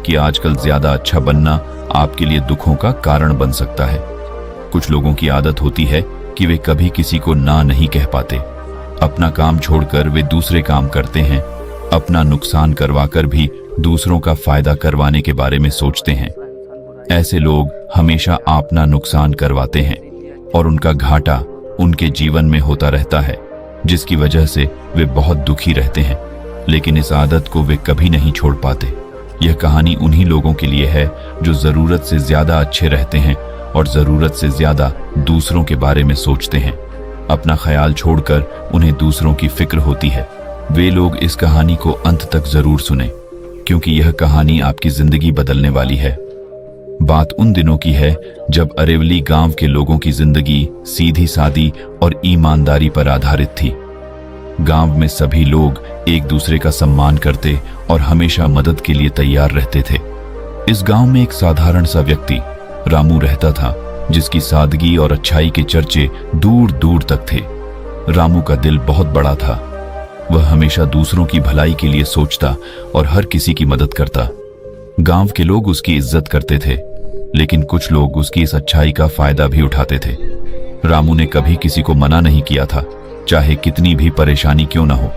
कि आजकल ज्यादा अच्छा बनना आपके लिए दुखों का कारण बन सकता है। कुछ लोगों की आदत होती है कि वे कभी किसी को ना नहीं कह पाते। अपना काम छोड़कर वे दूसरे काम करते हैं। अपना नुकसान करवाकर भी दूसरों का फायदा करवाने के बारे में सोचते हैं। ऐसे लोग हमेशा अपना नुकसान करवाते हैं और उनका घाटा उनके जीवन में होता रहता है, जिसकी वजह से वे बहुत दुखी रहते हैं। लेकिन इस आदत को वे कभी नहीं छोड़ पाते। यह कहानी उन्हीं लोगों के लिए है जो जरूरत से ज्यादा अच्छे रहते हैं और जरूरत से ज्यादा दूसरों के बारे में सोचते हैं। अपना ख्याल छोड़कर उन्हें दूसरों की फिक्र होती है। वे लोग इस कहानी को अंत तक जरूर सुने, क्योंकि यह कहानी आपकी जिंदगी बदलने वाली है। बात उन दिनों की है जब अरेवली गांव के लोगों की जिंदगी सीधी सादी और ईमानदारी पर आधारित थी। गांव में सभी लोग एक दूसरे का सम्मान करते और हमेशा मदद के लिए तैयार रहते थे। इस गांव में एक साधारण सा व्यक्ति रामू रहता था, जिसकी सादगी और अच्छाई के चर्चे दूर दूर तक थे। रामू का दिल बहुत बड़ा था। वह हमेशा दूसरों की भलाई के लिए सोचता और हर किसी की मदद करता। गांव के लोग उसकी इज्जत करते थे, लेकिन कुछ लोग उसकी इस अच्छाई का फायदा भी उठाते थे। रामू ने कभी किसी को मना नहीं किया था, चाहे कितनी भी परेशानी क्यों न हो।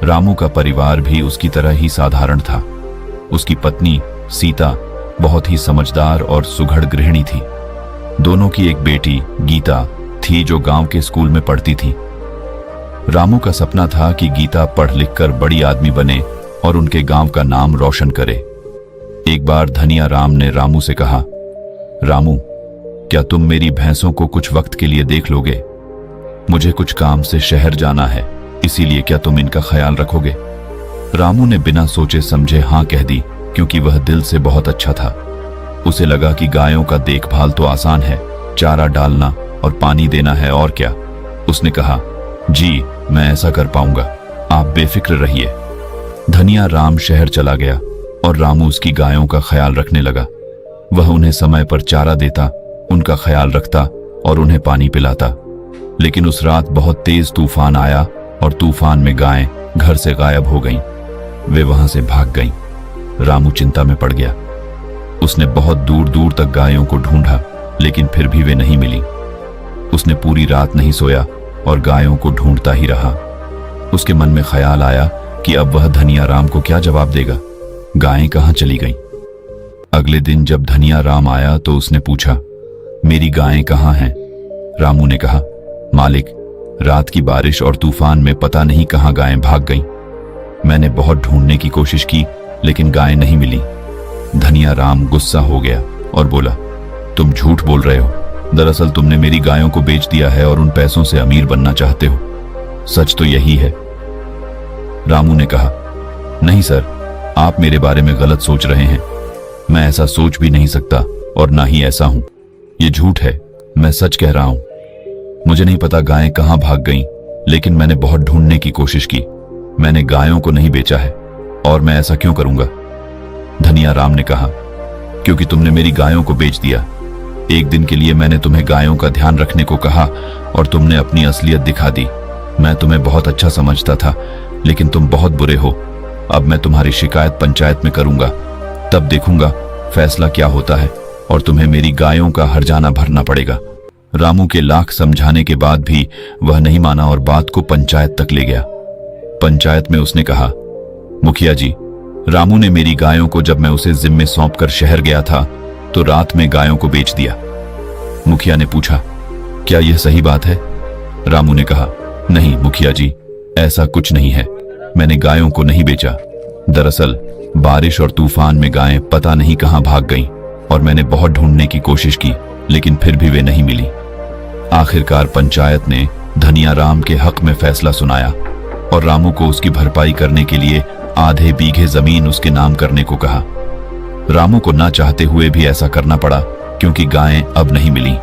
रामू का परिवार भी उसकी तरह ही साधारण था। उसकी पत्नी सीता बहुत ही समझदार और सुघड़ गृहिणी थी। दोनों की एक बेटी गीता थी जो गांव के स्कूल में पढ़ती थी। रामू का सपना था कि गीता पढ़ लिखकर बड़ी आदमी बने और उनके गांव का नाम रोशन करे। एक बार धनिया राम ने रामू से कहा, रामू, क्या तुम मेरी भैंसों को कुछ वक्त के लिए देख लोगे? मुझे कुछ काम से शहर जाना है, इसीलिए क्या तुम इनका ख्याल रखोगे? रामू ने बिना सोचे समझे हाँ कह दी, क्योंकि वह दिल से बहुत अच्छा था। उसे लगा कि गायों का देखभाल तो आसान है, चारा डालना और पानी देना है, और क्या। उसने कहा, जी मैं ऐसा कर पाऊंगा, आप बेफिक्र रहिए। धनिया राम शहर चला गया और रामू उसकी गायों का ख्याल रखने लगा। वह उन्हें समय पर चारा देता, उनका ख्याल रखता और उन्हें पानी पिलाता। लेकिन उस रात बहुत तेज तूफान आया और तूफान में गायें घर से गायब हो गईं। वे वहां से भाग गईं। रामू चिंता में पड़ गया। उसने बहुत दूर दूर तक गायों को ढूंढा, लेकिन फिर भी वे नहीं मिली। उसने पूरी रात नहीं सोया और गायों को ढूंढता ही रहा। उसके मन में ख्याल आया कि अब वह धनिया राम को क्या जवाब देगा। गायें कहां चली गईं? अगले दिन जब धनिया राम आया तो उसने पूछा, मेरी गायें कहां हैं? रामू ने कहा, मालिक, रात की बारिश और तूफान में पता नहीं कहां गायें भाग गईं। मैंने बहुत ढूंढने की कोशिश की, लेकिन गायें नहीं मिली। धनिया राम गुस्सा हो गया और बोला, तुम झूठ बोल रहे हो। दरअसल तुमने मेरी गायों को बेच दिया है और उन पैसों से अमीर बनना चाहते हो। सच तो यही है। रामू ने कहा, नहीं सर, आप मेरे बारे में गलत सोच रहे हैं। मैं ऐसा सोच भी नहीं सकता और ना ही ऐसा हूं। ये झूठ है, मैं सच कह रहा हूं। मुझे नहीं पता गायें कहां भाग गईं, लेकिन मैंने बहुत ढूंढने की कोशिश की। मैंने गायों को नहीं बेचा है, और मैं ऐसा क्यों करूंगा? धनिया राम ने कहा, क्योंकि तुमने मेरी गायों को बेच दिया। एक दिन के लिए मैंने तुम्हें गायों का ध्यान रखने को कहा और तुमने अपनी असलियत दिखा दी। मैं तुम्हें बहुत अच्छा समझता था, लेकिन तुम बहुत बुरे हो। अब मैं तुम्हारी शिकायत पंचायत में करूंगा, तब देखूंगा फैसला क्या होता है, और तुम्हें मेरी गायों का हर्जाना भरना पड़ेगा। रामू के लाख समझाने के बाद भी वह नहीं माना और बात को पंचायत तक ले गया। पंचायत में उसने कहा, मुखिया जी, रामू ने मेरी गायों को जब मैं उसे जिम्मे सौंपकर शहर गया था तो रात में गायों को बेच दिया। मुखिया ने पूछा, क्या यह सही बात है? रामू ने कहा, नहीं मुखिया जी, ऐसा कुछ नहीं है। मैंने गायों को नहीं बेचा। दरअसल बारिश और तूफान में गायें पता नहीं कहां भाग गईं और मैंने बहुत ढूंढने की कोशिश की, लेकिन फिर भी वे नहीं मिली। आखिरकार पंचायत ने धनिया राम के हक में फैसला सुनाया और रामू को उसकी भरपाई करने के लिए आधे बीघे जमीन उसके नाम करने को कहा। रामू को ना चाहते हुए भी ऐसा करना पड़ा, क्योंकि गायें अब नहीं मिली।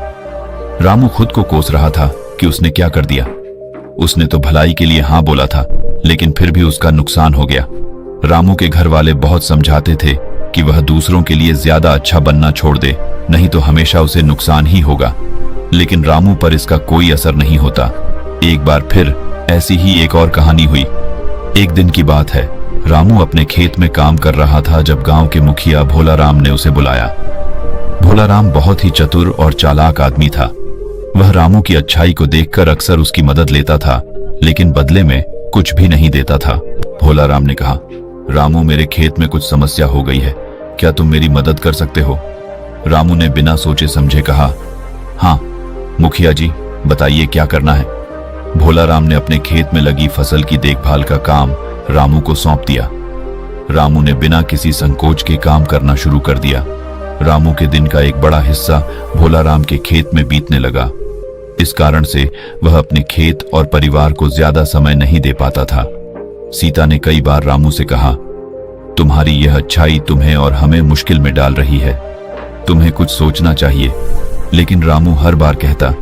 रामू खुद को कोस रहा था कि उसने क्या कर दिया। उसने तो भलाई के लिए हाँ बोला था, लेकिन फिर भी उसका नुकसान हो गया। रामू के घर वाले बहुत समझाते थे कि वह दूसरों के लिए ज्यादा अच्छा बनना छोड़ दे, नहीं तो हमेशा उसे नुकसान ही होगा। लेकिन रामू पर इसका कोई असर नहीं होता। एक बार फिर ऐसी ही एक और कहानी हुई। एक दिन की बात है, रामू अपने खेत में काम कर रहा था जब गांव के मुखिया भोलाराम ने उसे बुलाया। भोलाराम बहुत ही चतुर और चालाक आदमी था। वह रामू की अच्छाई को देखकर अक्सर उसकी मदद लेता था, लेकिन बदले में कुछ भी नहीं देता था। भोलाराम ने कहा, रामू, मेरे खेत में कुछ समस्या हो गई है, क्या तुम मेरी मदद कर सकते हो? रामू ने बिना सोचे समझे कहा, हाँ मुखिया जी, बताइए क्या करना है। भोलाराम ने अपने खेत में लगी फसल की देखभाल का काम रामू को सौंप दिया। रामू ने बिना किसी संकोच के काम करना शुरू कर दिया। रामू के दिन का एक बड़ा हिस्सा भोलाराम के खेत में बीतने लगा। इस कारण से वह अपने खेत और परिवार को ज्यादा समय नहीं दे पाता था। सीता ने कई बार रामू से कहा, तुम्हारी यह अच्छाई तुम्हें और हमें मुश्किल में डाल रही है, तुम्हें कुछ सोचना चाहिए। लेकिन रामू हर बार कहता,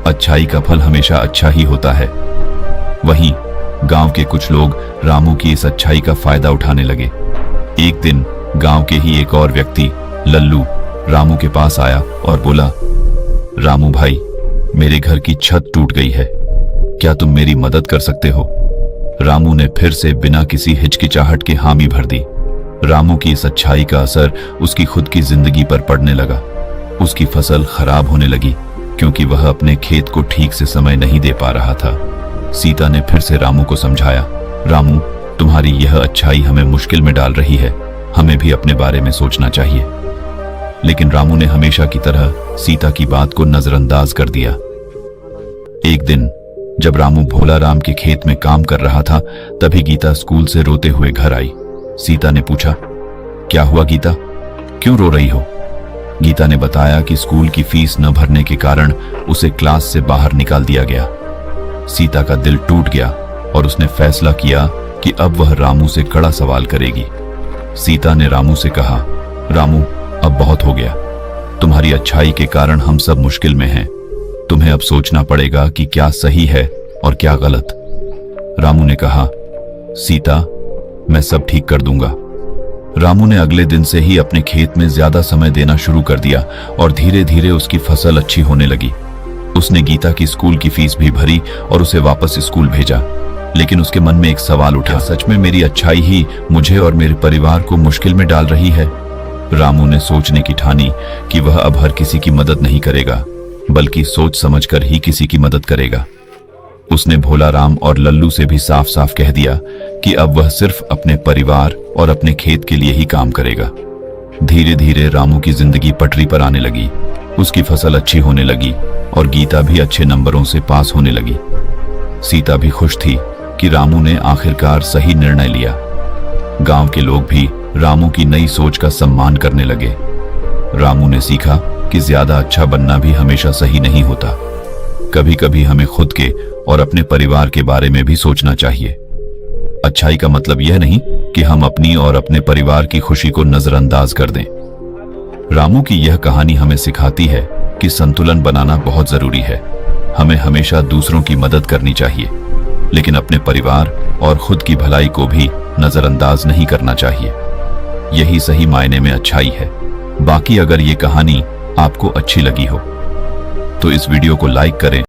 अच्छाई का फल हमेशा अच्छा ही होता है। वहीं गांव के कुछ लोग रामू की इस अच्छाई का फायदा उठाने लगे। एक दिन गांव के ही एक और व्यक्ति लल्लू रामू के पास आया और बोला, रामू भाई, मेरे घर की छत टूट गई है, क्या तुम मेरी मदद कर सकते हो? रामू ने फिर से बिना किसी हिचकिचाहट के हामी भर दी। रामू की इस अच्छाई का असर उसकी खुद की जिंदगी पर पड़ने लगा। उसकी फसल खराब होने लगी क्योंकि वह अपने खेत को ठीक से समय नहीं दे पा रहा था। सीता ने फिर से रामू को समझाया, रामू, तुम्हारी यह अच्छाई हमें मुश्किल में डाल रही है, हमें भी अपने बारे में सोचना चाहिए। लेकिन रामू ने हमेशा की तरह सीता की बात को नजरअंदाज कर दिया। एक दिन जब रामू भोलाराम के खेत में काम कर रहा था, तभी गीता स्कूल से रोते हुए घर आई। सीता ने पूछा, क्या हुआ गीता, क्यों रो रही हो? गीता ने बताया कि स्कूल की फीस न भरने के कारण उसे क्लास से बाहर निकाल दिया गया। सीता का दिल टूट गया और उसने फैसला किया कि अब वह रामू से कड़ा सवाल करेगी। सीता ने रामू से कहा, रामू, अब बहुत हो गया, तुम्हारी अच्छाई के कारण हम सब मुश्किल में हैं। तुम्हें अब सोचना पड़ेगा कि क्या सही है और क्या गलत। रामू ने कहा, सीता, मैं सब ठीक कर दूंगा। रामू ने अगले दिन से ही अपने खेत में ज्यादा समय देना शुरू कर दिया और धीरे धीरे उसकी फसल अच्छी होने लगी। उसने गीता की स्कूल की फीस भी भरी और उसे वापस स्कूल भेजा। लेकिन उसके मन में एक सवाल उठा, सच में मेरी अच्छाई ही मुझे और मेरे परिवार को मुश्किल में डाल रही है? रामू ने सोचने की ठानी कि वह अब हर किसी की मदद नहीं करेगा, बल्कि सोच समझकर ही किसी की मदद करेगा। उसने भोलाराम और लल्लू से भी साफ साफ कह दिया कि अब वह सिर्फ अपने परिवार और अपने खेत के लिए ही काम करेगा। धीरे धीरे रामू की जिंदगी पटरी पर आने लगी। उसकी फसल अच्छी होने लगी और गीता भी अच्छे नंबरों से पास होने लगी। सीता भी खुश थी कि रामू ने आखिरकार सही निर्णय लिया। गांव के लोग भी रामू की नई सोच का सम्मान करने लगे। रामू ने सीखा कि ज्यादा अच्छा बनना भी हमेशा सही नहीं होता। कभी कभी हमें खुद के और अपने परिवार के बारे में भी सोचना चाहिए। अच्छाई का मतलब यह नहीं कि हम अपनी और अपने परिवार की खुशी को नजरअंदाज कर दें। रामू की यह कहानी हमें सिखाती है कि संतुलन बनाना बहुत जरूरी है। हमें हमेशा दूसरों की मदद करनी चाहिए, लेकिन अपने परिवार और खुद की भलाई को भी नजरअंदाज नहीं करना चाहिए। यही सही मायने में अच्छाई है। बाकी अगर ये कहानी आपको अच्छी लगी हो तो इस वीडियो को लाइक करें